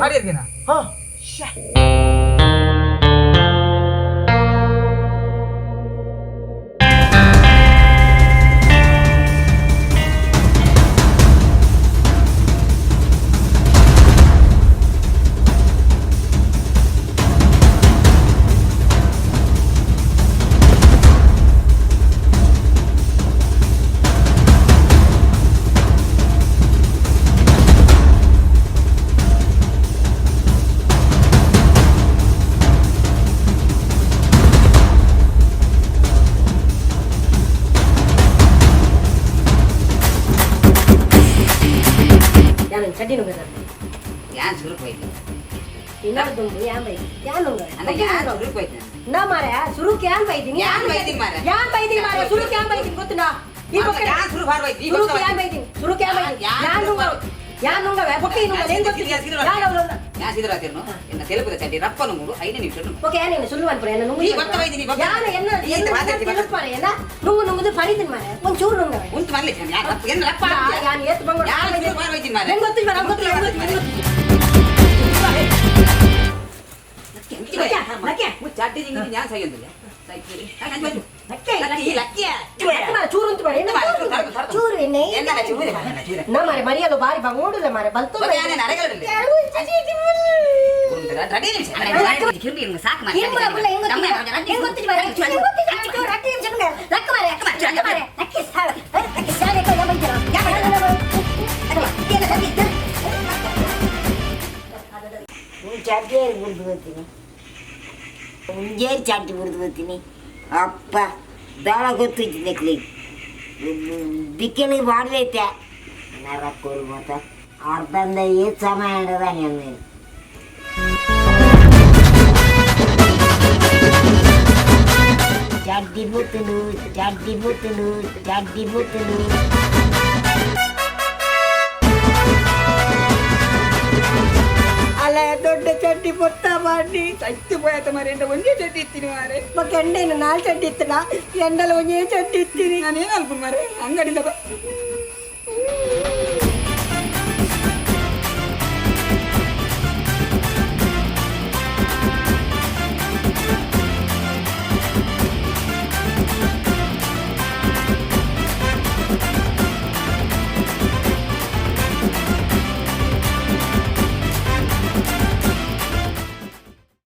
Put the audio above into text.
ಮಾಡಿರ್ತೀನ ಹಾ ಚಡ್ಡಿ ನುಂಗದ ಯಾನ್ ಸುರುಕ್ ಹೋಯ್ತು ಇನ್ನೊಂದು ಯಾನ್ ಬೈದಿ ಯಾನ್ ನುಂಗ ಅಲ್ಲ ಯಾನ್ ಸುರುಕ್ ಹೋಯ್ತು ನಾ ಮಾರೆ ಸುರುಕ್ ಯಾನ್ ಬೈದಿನಿ ಯಾನ್ ಬೈದಿನಿ ಮಾರೆ ಯಾನ್ ಬೈದಿನಿ ಮಾರೆ ಸುರುಕ್ ಯಾನ್ ಬೈದಿನಿ ಗೊತ್ತುನಾ ಈ ಬಗ್ಗೆ ಯಾನ್ ಸುರುಕ್ ಬಾರ್ ಬೈದಿ ಸುರುಕ್ ಯಾನ್ ಬೈದಿನಿ ಸುರುಕ್ ಯಾನ್ ಬೈದಿನಿ ಯಾನ್ ನುಂಗ ಬೊಕ್ಕೆ ನುಂಗ ಏನ್ ಗೊತ್ತಿಲ್ಲ ಯಾನ್ ಅವರಲ್ಲ ಯಾನ್ ಸಿದ್ರಾತಿರ್ನು ಎನ್ನ ತೆಲುಪದ ಚಡ್ಡಿ ರಪ್ಪನು ಮೂರು 5 ನಿಮಿಷ ಓಕೆ ಯಾನ್ ಸುಳ್ಳು ಅನ್ಪರೆ ಎನ್ನ ನುಂಗ ಈ ಗೊತ್ತ ಬೈದಿನಿ ಯಾನ್ ಎನ್ನ ಮಾತಾಡ್ತಿ ಮಾರೆ ಎನ್ನ ನುಂಗುದು ಪಡಿತೀನಿ ಮಾರೆ ಒಂದು ಚೂರು ನುಂಗ ಉಂಟು ಮಾಡ್ಲಿ ಯಾನ್ ರಪ್ಪ ಎನ್ನ ರಪ್ಪ ಯಾನ್ ಏತ್ ಬಂಗ ಯಾನ್ ಸುರುಕ್ ಬಾರ್ ಬೈದಿನಿ ಮಾರೆ ನಂಗೆ ಗೊತ್ತಿಲ್ಲ ನಂಗೆ ಗೊತ್ತಿಲ್ಲ ಲಕ್ಕೆ ಚಡ್ಡಿ ಜಿಂಗಿ ಯಾನ್ ಸೈಯಂದಿಲ್ಲ ಸೈಕಿರಿ ಲಕ್ಕೆ ಲಕ್ಕೆ ಚೂರು ಅಂತ ಮಾರೆ ಚೂರು ಎನ್ನೆ ಎನ್ನ ಚೂರು ನಾ ಮಾರೆ ಮರಿಯಲು ಬಾರಿ ಬಂಗೋಡುಲ್ಲ ಮಾರೆ ಬಲ್ತು ಯಾನೆ ನರಗಲ್ಲ ಉಂಟದ ತಡಿ ನಿಮಿಷ ಕಿರ್ಬಿ ನಿಮಗೆ ಸಾಕು ಮಾರೆ ಏನು ಬರಲ್ಲ ಹೆಂಗ್ ಗೊತ್ತಿಲ್ಲ ಮಾರೆ ಹೆಂಗ್ ಗೊತ್ತಿಲ್ಲ ರಟ್ಟಿ ನಿಮಿಷ ಲಕ್ಕ ಮಾರೆ ಲಕ್ಕ ಮಾರೆ ಲಕ್ಕಿ ಸಾಲ ಲಕ್ಕಿ ಸಾಲ ಕೈ ಬಂದಿರ ಚಡ್ಡಿ ಬುಡ್ದು ಬರ್ತೀನಿ ಮುಂಜಾನೆ ಚಡ್ಡಿ ಬುಡ್ದು ಬರ್ತೀನಿ ಅಪ್ಪ ಬೇಡ ಗೊತ್ತಿತ್ತು ನೆಕ್ಲಿ ದಿಕ್ಕನಿಗೆ ಬಾಡ್ದೈತೆ ನರಕೋಲ್ ಮತ್ತ ಅರ್ಧಂದ ಏತ್ ಸಮಯ ಹಿಡದಾನೆ ಅಂದೇನು ಚಡ್ಡಿ ಬುತ್ತನು ಚಡ್ಡಿ ಬುತ್ತನು ಚಡ್ಡಿ ಬುತ್ತನು ಅಲ್ಲ ದೊಡ್ಡ ಚಡ್ಡಿ ಬೊತ್ತ ಮಾಡಿ ಸತ್ತು పోయేత మరి ಎಂಡ ಒಂದೇ ಚಡ್ಡಿ ಇತ್ತೀನಿ ಮಾರೆ ಎಂಡೇನು 4 ಚಡ್ಡಿ ಇತ್ತಲ್ಲ ಎಂಡಲ ಒಂದೇ ಚಡ್ಡಿ ಇತ್ತೀನಿ ನಾನೇನು ಅನ್ಕೊಂಡು ಮಾರೆ ಅಂಗಡಿಲ್ಲ